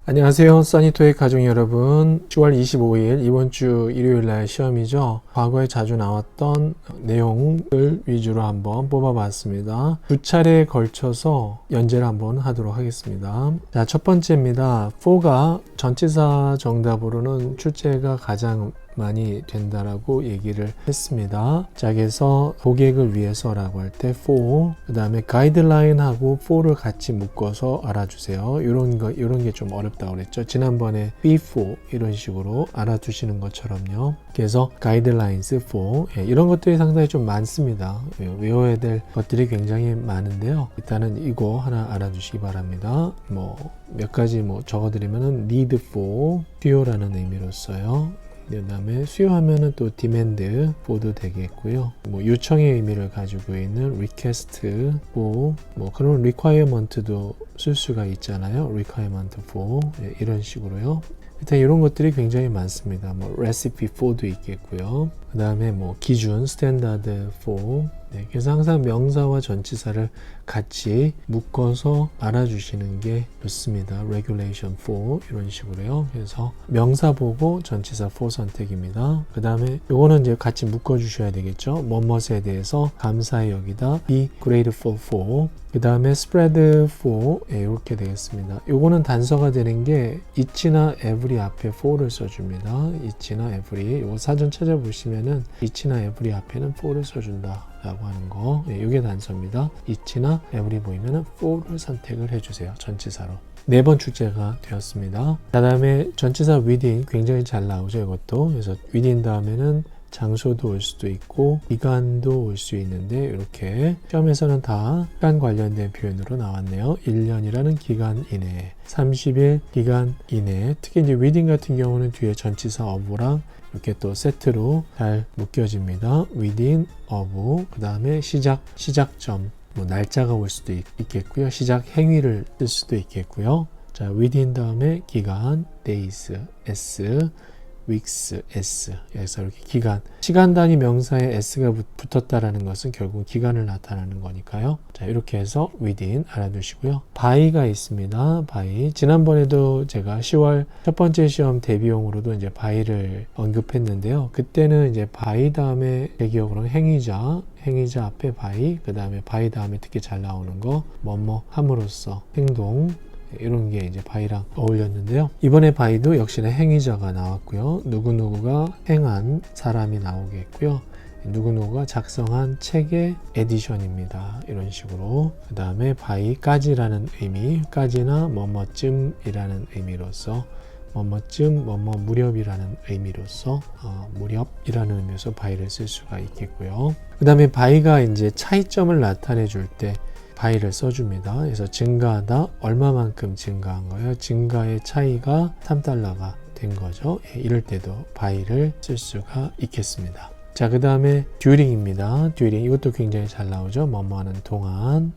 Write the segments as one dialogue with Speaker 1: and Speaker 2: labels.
Speaker 1: 안녕하세요. 써니토의 가족 여러분. 10월 25일 이번 주 일요일 날 시험이죠. 과거에 자주 나왔던 내용을 위주로 한번 뽑아봤습니다. 두 차례에 걸쳐서 연재를 한번 하도록 하겠습니다. 자, 첫 번째입니다. for가 전치사 정답으로는 출제가 가장 많이 된다라고 얘기를 했습니다. 자, 그래서 고객을 위해서라고 할 때 for, 그 다음에 가이드라인하고 for를 같이 묶어서 알아주세요. 이런 게 좀 어렵다고 그랬죠. 지난번에 before 이런 식으로 알아두시는 것처럼요. 그래서 가이드라인스 for, 이런 것들이 상당히 좀 많습니다. 외워야 될 것들이 굉장히 많은데요. 일단은 이거 하나 알아두시기 바랍니다. 몇 가지 적어드리면은 need for, 수요라는 의미로 써요. 그 다음에 수요하면은 또 demand for도 되겠고요. 요청의 의미를 가지고 있는 request for, 그런 requirement도 쓸 수가 있잖아요. requirement for, 이런 식으로요. 일단 이런 것들이 굉장히 많습니다. recipe for도 있겠고요. 그 다음에 기준 standard for, 그래서 항상 명사와 전치사를 같이 묶어서 알아주시는 게 좋습니다. regulation for 이런 식으로요. 그래서 명사 보고 전치사 for 선택입니다. 그 다음에 요거는 이제 같이 묶어 주셔야 되겠죠. 뭐뭇에 대해서 감사히 여기다 be grateful for, 그 다음에 spread for, 이렇게 되겠습니다. 요거는 단서가 되는 게 each나 every 앞에 for를 써줍니다. each나 every, 요거 사전 찾아보시면은 each나 every 앞에는 for를 써준다 라고 하는 거, 이게 단서입니다. each나 every 보이면은 for를 선택을 해주세요. 전치사로. 4번 출제가 되었습니다. 그 다음에 전치사 within 굉장히 잘 나오죠. 이것도. 그래서 within 다음에는 장소도 올 수도 있고 기간도 올 수 있는데, 이렇게 시험에서는 다 시간 관련된 표현으로 나왔네요. 1년이라는 기간 이내에, 30일 기간 이내에. 특히 이제 within 같은 경우는 뒤에 전치사 of랑 이렇게 또 세트로 잘 묶여집니다. within of, 그 다음에 시작점, 날짜가 올 수도 있겠고요. 시작 행위를 쓸 수도 있겠고요. 자, within 다음에 기간, days, s, weeks, s. 여기서 이렇게 기간, 시간 단위 명사에 s가 붙었다라는 것은 결국 기간을 나타내는 거니까요. 자, 이렇게 해서 within 알아두시고요. by가 있습니다. by. 지난번에도 제가 10월 첫 번째 시험 대비용으로도 이제 by를 언급했는데요. 그때는 이제 by 다음에 제 기억으로는 행위자 앞에 by, 그 다음에 by 다음에 특히 잘 나오는 거 뭐뭐 함으로써, 행동, 이런 게 이제 by랑 어울렸는데요. 이번에 by도 역시나 행위자가 나왔고요. 누구누구가 행한 사람이 나오겠고요. 누구누구가 작성한 책의 에디션입니다. 이런 식으로. 그 다음에 by까지라는 의미, 까지나 뭐뭐쯤이라는 의미로서, 뭐뭐쯤, 뭐뭐 무렵이라는 의미로서, 무렵이라는 의미로서 by를 쓸 수가 있겠고요. 그 다음에 by가 이제 차이점을 나타내 줄 때 by를 써줍니다. 그래서 증가하다, 얼마만큼 증가한 거예요. 증가의 차이가 3달러가 된 거죠. 이럴 때도 by를 쓸 수가 있겠습니다. 자, 그 다음에 during입니다. during, 이것도 굉장히 잘 나오죠. 뭐뭐 하는 동안.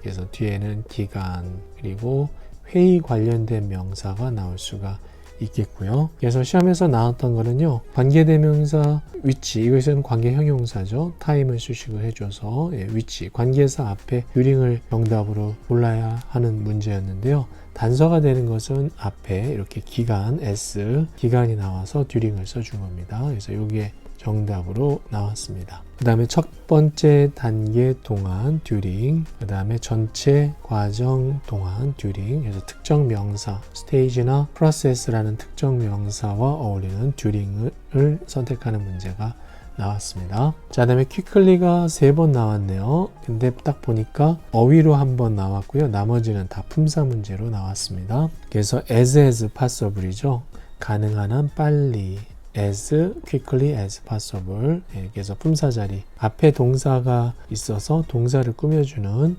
Speaker 1: 그래서 뒤에는 기간, 그리고 회의 관련된 명사가 나올 수가 있겠고요. 그래서 시험에서 나왔던 거는요, 관계대명사 위치, 이것은 관계 형용사죠. 타임을 수식을 해줘서 위치, 관계사 앞에 during을 정답으로 골라야 하는 문제였는데요. 단서가 되는 것은 앞에 이렇게 기간, s, 기간이 나와서 during을 써준 겁니다. 그래서 이게 정답으로 나왔습니다. 그 다음에 첫 번째 단계 동안 during, 그 다음에 전체 과정 동안 during, 그래서 특정 명사, stage나 process라는 특정 명사와 어울리는 during을 선택하는 문제가 나왔습니다. 자, 그 다음에 quickly가 3번 나왔네요. 근데 딱 보니까 어휘로 한 번 나왔고요. 나머지는 다 품사 문제로 나왔습니다. 그래서 as possible이죠. 가능한 한 빨리, as quickly as possible. 그래서 품사 자리 앞에 동사가 있어서 동사를 꾸며주는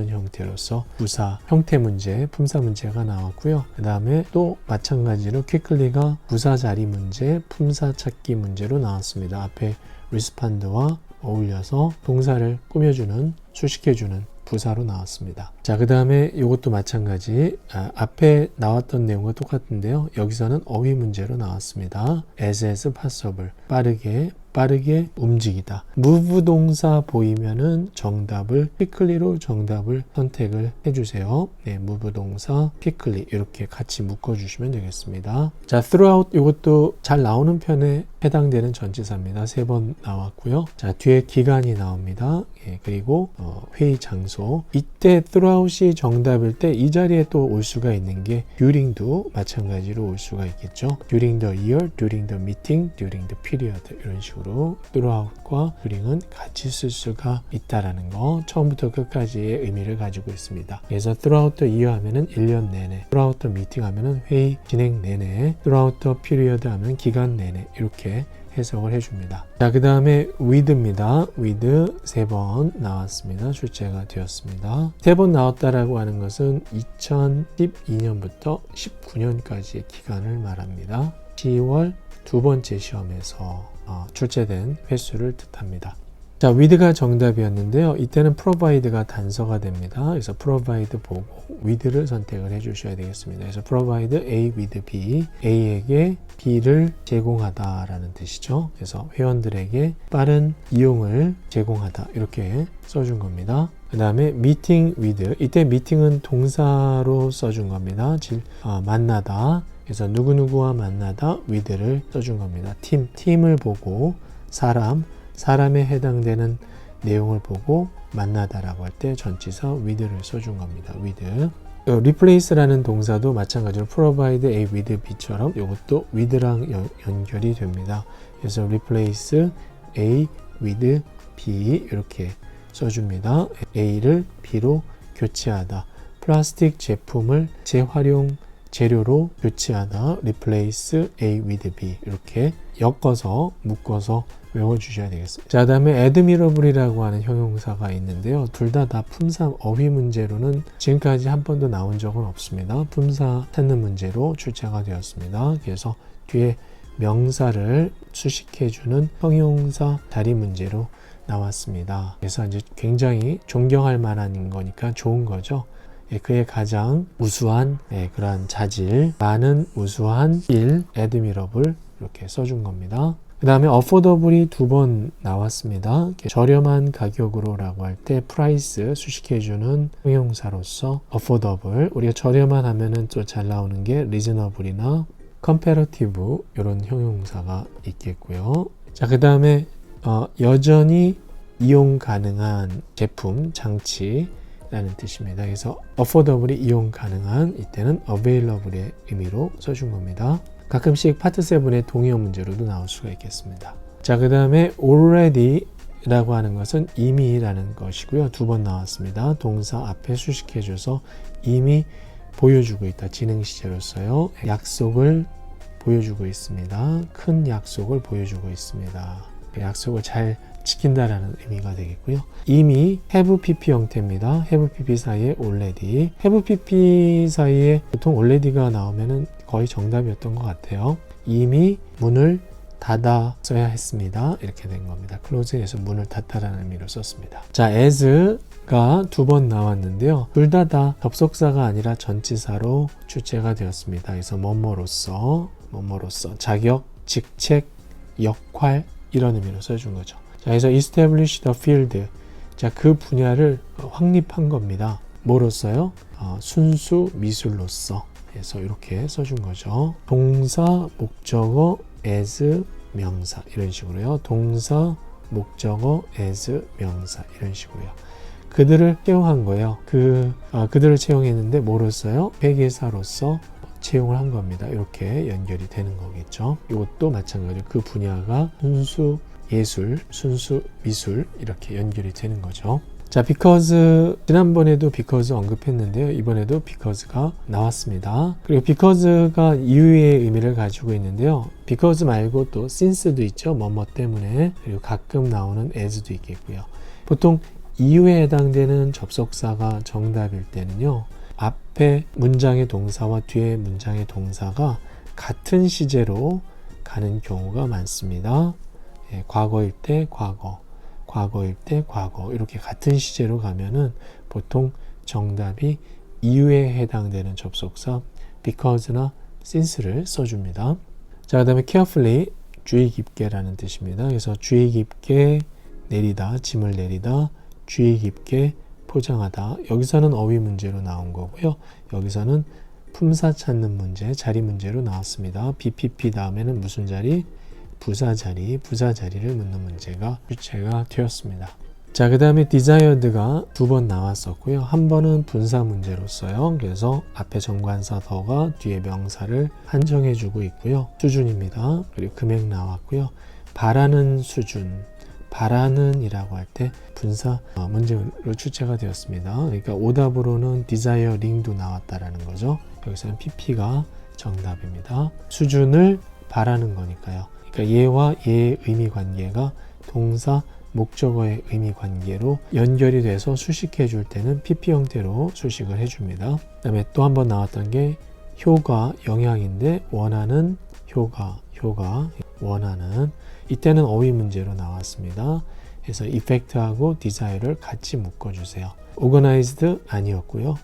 Speaker 1: 형태로서 부사 형태 문제, 품사 문제가 나왔고요. 그 다음에 또 마찬가지로 quickly가 부사 자리 문제, 품사 찾기 문제로 나왔습니다. 앞에 respond와 어울려서 동사를 꾸며주는, 수식해주는 부사로 나왔습니다. 자, 그 다음에 이것도 마찬가지, 앞에 나왔던 내용과 똑같은데요. 여기서는 어휘 문제로 나왔습니다. as possible, 빠르게, 빠르게 움직이다. move 동사 보이면은 정답을 quickly로 정답을 선택을 해주세요. 네, move 동사 quickly 이렇게 같이 묶어주시면 되겠습니다. 자, throughout 이것도 잘 나오는 편에 해당되는 전치사입니다. 3번 나왔고요. 자, 뒤에 기간이 나옵니다. 예, 그리고 회의 장소. 이때 throughout이 정답일 때 이 자리에 또 올 수가 있는 게 during도 마찬가지로 올 수가 있겠죠. during the year, during the meeting, during the period 이런 식으로 throughout과 during은 같이 쓸 수가 있다라는 거 처음부터 끝까지의 의미를 가지고 있습니다. 그래서 throughout the year 하면은 1년 내내, throughout the meeting 하면은 회의 진행 내내, throughout the period 하면 기간 내내 이렇게 해석을 해줍니다. 자, 그 다음에 with입니다. with 3번 나왔습니다. 출제가 되었습니다. 3번 나왔다라고 하는 것은 2012년부터 19년까지의 기간을 말합니다. 10월 두 번째 시험에서 출제된 횟수를 뜻합니다. 자, with가 정답이었는데요. 이때는 provide가 단서가 됩니다. 그래서 provide 보고 with를 선택을 해주셔야 되겠습니다. 그래서 provide A with B, A에게 B를 제공하다라는 뜻이죠. 그래서 회원들에게 빠른 이용을 제공하다 이렇게 써준 겁니다. 그 다음에 meeting with, 이때 meeting은 동사로 써준 겁니다. 만나다. 그래서 누구누구와 만나다 with를 써준 겁니다. 팀을 보고 사람에 해당되는 내용을 보고 만나다라고 할 때 전치사 with를 써준 겁니다. with. replace라는 동사도 마찬가지로 provide A with B처럼 이것도 with랑 연결이 됩니다. 그래서 replace A with B 이렇게 써줍니다. A를 B로 교체하다. 플라스틱 제품을 재활용 재료로 교체하다. replace A with B 이렇게 엮어서 묶어서 외워주셔야 되겠습니다. 자, 다음에 admirable이라고 하는 형용사가 있는데요. 둘 다 품사 어휘 문제로는 지금까지 한 번도 나온 적은 없습니다. 품사 찾는 문제로 출제가 되었습니다. 그래서 뒤에 명사를 수식해주는 형용사 다리 문제로 나왔습니다. 그래서 이제 굉장히 존경할 만한 거니까 좋은 거죠. 그의 가장 우수한 그러한 자질, 많은 우수한 일, admirable 이렇게 써준 겁니다. 그 다음에 affordable이 2번 나왔습니다. 저렴한 가격으로 라고 할 때 price 수식해주는 형용사로서 affordable, 우리가 저렴한 하면은 또 잘 나오는 게 reasonable이나 comparative 이런 형용사가 있겠고요. 자, 그 다음에 여전히 이용 가능한 제품, 장치 라는 뜻입니다. 그래서 affordable이 이용 가능한, 이때는 available의 의미로 써준 겁니다. 가끔씩 파트 7의 동의어 문제로도 나올 수가 있겠습니다. 자, 그 다음에 already 라고 하는 것은 이미 라는 것이고요. 2번 나왔습니다. 동사 앞에 수식해줘서 이미 보여주고 있다. 진행 시제로서요. 약속을 보여주고 있습니다. 큰 약속을 보여주고 있습니다. 약속을 잘 지킨다라는 의미가 되겠고요. 이미 have pp 형태입니다. have pp 사이에 already, have pp 사이에 보통 already가 나오면은 거의 정답이었던 것 같아요. 이미 문을 닫았어야 했습니다. 이렇게 된 겁니다. close에서 문을 닫다라는 의미로 썼습니다. 자, as가 2번 나왔는데요. 둘 다 접속사가 아니라 전치사로 출제가 되었습니다. 그래서 뭐뭐로서 자격, 직책, 역할 이런 의미로 써준 거죠. 자, 그래서 establish the field. 자, 그 분야를 확립한 겁니다. 뭐로써요? 순수 미술로서. 그래서 이렇게 써준 거죠. 동사, 목적어, as, 명사 이런 식으로요. 동사, 목적어, as, 명사 이런 식으로요. 그들을 채용한 거예요. 그들을 채용했는데 뭐로써요? 회계사로서 채용을 한 겁니다. 이렇게 연결이 되는 거겠죠. 이것도 마찬가지로 그 분야가 순수 예술, 순수 미술 이렇게 연결이 되는 거죠. 자, because 지난번에도 because 언급했는데요. 이번에도 because가 나왔습니다. 그리고 because가 이유의 의미를 가지고 있는데요. because 말고 또 since도 있죠. 뭐뭐 때문에. 그리고 가끔 나오는 as도 있겠고요. 보통 이유에 해당되는 접속사가 정답일 때는요. 앞에 문장의 동사와 뒤에 문장의 동사가 같은 시제로 가는 경우가 많습니다. 과거일 때 과거, 과거일 때 과거 이렇게 같은 시제로 가면은 보통 정답이 이유에 해당되는 접속사 because나 since를 써줍니다. 자, 그 다음에 carefully 주의 깊게라는 뜻입니다. 그래서 주의 깊게 내리다, 짐을 내리다, 주의 깊게 포장하다. 여기서는 어휘 문제로 나온 거고요. 여기서는 품사 찾는 문제, 자리 문제로 나왔습니다. BPP 다음에는 무슨 자리? 부사 자리, 부사 자리를 묻는 문제가 주체가 되었습니다. 자, 그 다음에 desired가 2번 나왔었고요. 한 번은 분사 문제로서요. 그래서 앞에 정관사 더가 뒤에 명사를 한정해 주고 있고요. 수준입니다. 그리고 금액 나왔고요. 바라는 수준, 바라는 이라고 할 때 분사 문제로 출제가 되었습니다. 그러니까 오답으로는 desiring도 나왔다라는 거죠. 여기서는 PP가 정답입니다. 수준을 바라는 거니까요. 그러니까 얘와 얘의 의미 관계가 동사 목적어의 의미 관계로 연결이 돼서 수식해 줄 때는 PP 형태로 수식을 해줍니다. 그 다음에 또 한 번 나왔던 게 효과, 영향인데 원하는 효과, 원하는 이때는 어휘 문제로 나왔습니다. 그래서 effect하고 desire를 같이 묶어주세요. organized 아니었고요.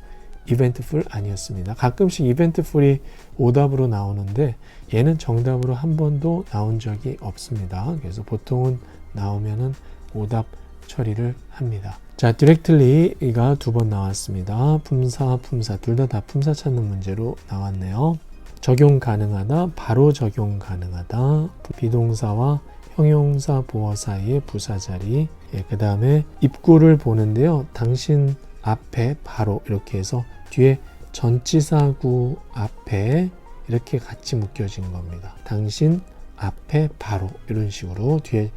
Speaker 1: eventful 아니었습니다. 가끔씩 eventful이 오답으로 나오는데 얘는 정답으로 한 번도 나온 적이 없습니다. 그래서 보통은 나오면은 오답 처리를 합니다. 자, directly가 2번 나왔습니다. 품사 둘 다 품사 찾는 문제로 나왔네요. 적용 가능하다, 바로 적용 가능하다, 비동사와 형용사 보어 사이의 부사 자리, 그 다음에 입구를 보는데요. 당신 앞에 바로 이렇게 해서 뒤에 전치사구 앞에 이렇게 같이 묶여진 겁니다. 당신 앞에 바로 이런 식으로 뒤에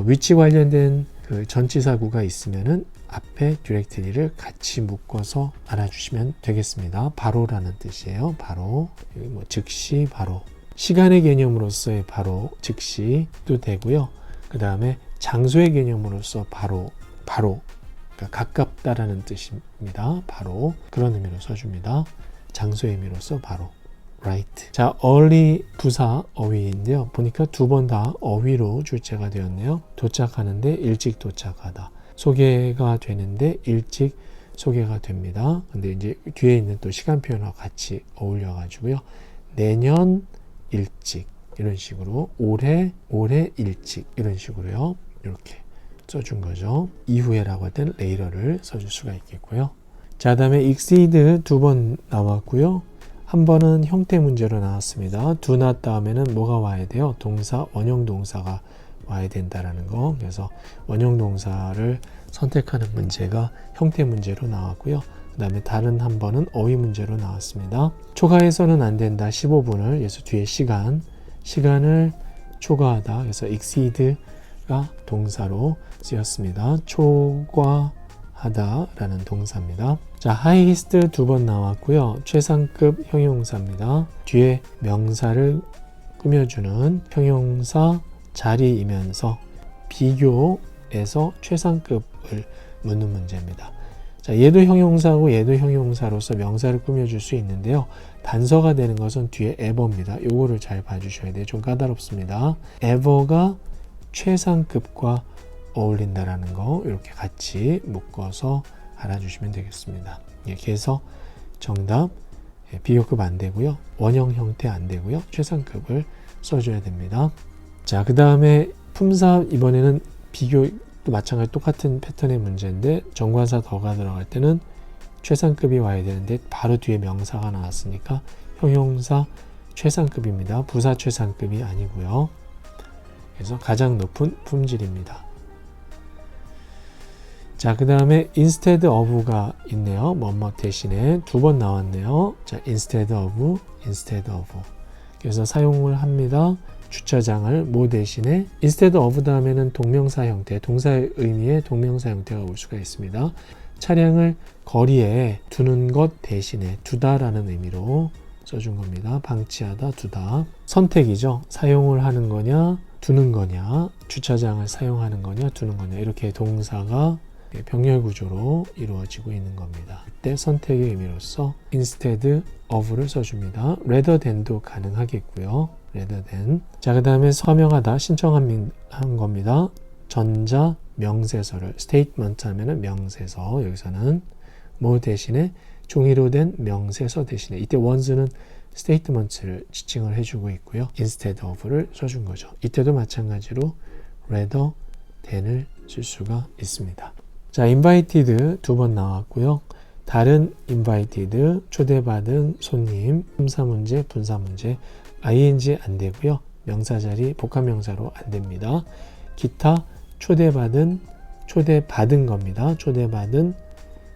Speaker 1: 위치 관련된 그 전치사구가 있으면은 앞에 directly를 같이 묶어서 알아주시면 되겠습니다. 바로라는 뜻이에요. 바로, 뭐 즉시 바로, 시간의 개념으로서의 바로, 즉시도 되고요. 그 다음에 장소의 개념으로서 바로, 그러니까 가깝다라는 뜻입니다. 바로 그런 의미로 써줍니다. 장소의 의미로서 바로. right. 자, early 부사 어휘인데요. 보니까 2번 다 어휘로 출제가 되었네요. 도착하는데 일찍 도착하다. 소개가 되는데 일찍 소개가 됩니다. 근데 이제 뒤에 있는 또 시간 표현과 같이 어울려 가지고요. 내년 일찍 이런 식으로 올해 일찍 이런 식으로요. 이렇게 써준 거죠. 이후에라고 할 때는 later를 써줄 수가 있겠고요. 자, 다음에 exceed 2번 나왔고요. 한 번은 형태 문제로 나왔습니다. do not 다음에는 뭐가 와야 돼요? 동사, 원형 동사가 와야 된다라는 거. 그래서 원형 동사를 선택하는 문제가 형태 문제로 나왔고요. 그 다음에 다른 한 번은 어휘 문제로 나왔습니다. 초과해서는 안 된다. 15분을, 그래서 뒤에 시간을 초과하다. 그래서 exceed가 동사로 쓰였습니다. 초과하다 라는 동사입니다. 자, highest 2번 나왔고요. 최상급 형용사입니다. 뒤에 명사를 꾸며주는 형용사 자리이면서 비교에서 최상급을 묻는 문제입니다. 자, 얘도 형용사고 얘도 형용사로서 명사를 꾸며줄 수 있는데요. 단서가 되는 것은 뒤에 ever입니다. 요거를 잘 봐주셔야 돼요. 좀 까다롭습니다. ever가 최상급과 어울린다라는 거 이렇게 같이 묶어서 알아주시면 되겠습니다. 이렇게 해서 정답 비교급 안 되고요. 원형 형태 안 되고요. 최상급을 써줘야 됩니다. 자, 그 다음에 품사 이번에는 비교도 마찬가지 똑같은 패턴의 문제인데 정관사 더가 들어갈 때는 최상급이 와야 되는데 바로 뒤에 명사가 나왔으니까 형용사 최상급입니다. 부사 최상급이 아니고요. 그래서 가장 높은 품질입니다. 자, 그 다음에 instead of가 있네요. 뭐뭐 대신에 2번 나왔네요. 자, instead of. 그래서 사용을 합니다. 주차장을 뭐 대신에 instead of 다음에는 동명사 형태, 동사의 의미의 동명사 형태가 올 수가 있습니다. 차량을 거리에 두는 것 대신에 두다라는 의미로 써준 겁니다. 방치하다, 두다. 선택이죠. 사용을 하는 거냐, 두는 거냐, 주차장을 사용하는 거냐, 두는 거냐. 이렇게 동사가 병렬 구조로 이루어지고 있는 겁니다. 이때 선택의 의미로서 instead of를 써줍니다. rather than도 가능하겠고요. rather than. 자, 그 다음에 서명하다, 신청한 겁니다. 전자 명세서를 statement 하면은 명세서, 여기서는 뭐 대신에 종이로 된 명세서 대신에 이때 once는 statement를 지칭을 해주고 있고요. instead of를 써준 거죠. 이때도 마찬가지로 rather than을 쓸 수가 있습니다. 자, invited 두 번 나왔고요. 다른 invited, 초대받은 손님, 품사문제, 분사문제, ing 안 되고요. 명사자리, 복합명사로 안 됩니다. 기타, 초대받은 겁니다. 초대받은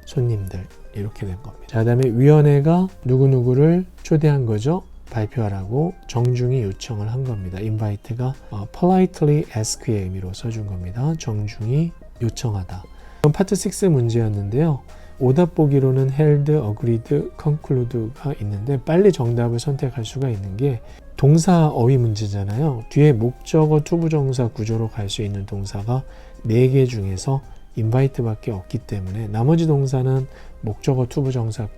Speaker 1: 손님들 이렇게 된 겁니다. 자, 그다음에 위원회가 누구누구를 초대한 거죠. 발표하라고 정중히 요청을 한 겁니다. invite가 politely ask의 의미로 써준 겁니다. 정중히 요청하다. 그럼 파트 6 문제였는데요. 오답 보기로는 held, agreed, conclude가 있는데 빨리 정답을 선택할 수가 있는 게 동사 어휘 문제잖아요. 뒤에 목적어 투부정사 구조로 갈 수 있는 동사가 4개 중에서 invite밖에 없기 때문에 나머지 동사는 목적어 투부정사를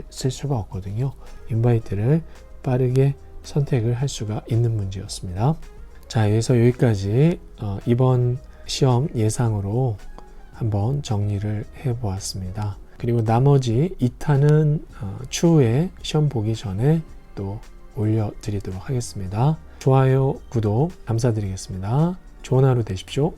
Speaker 1: 쓸 수가 없거든요. invite를 빠르게 선택을 할 수가 있는 문제였습니다. 자, 그래서 여기까지 이번 시험 예상으로 한번 정리를 해보았습니다. 그리고 나머지 2탄은 추후에 시험 보기 전에 또 올려드리도록 하겠습니다. 좋아요, 구독 감사드리겠습니다. 좋은 하루 되십시오.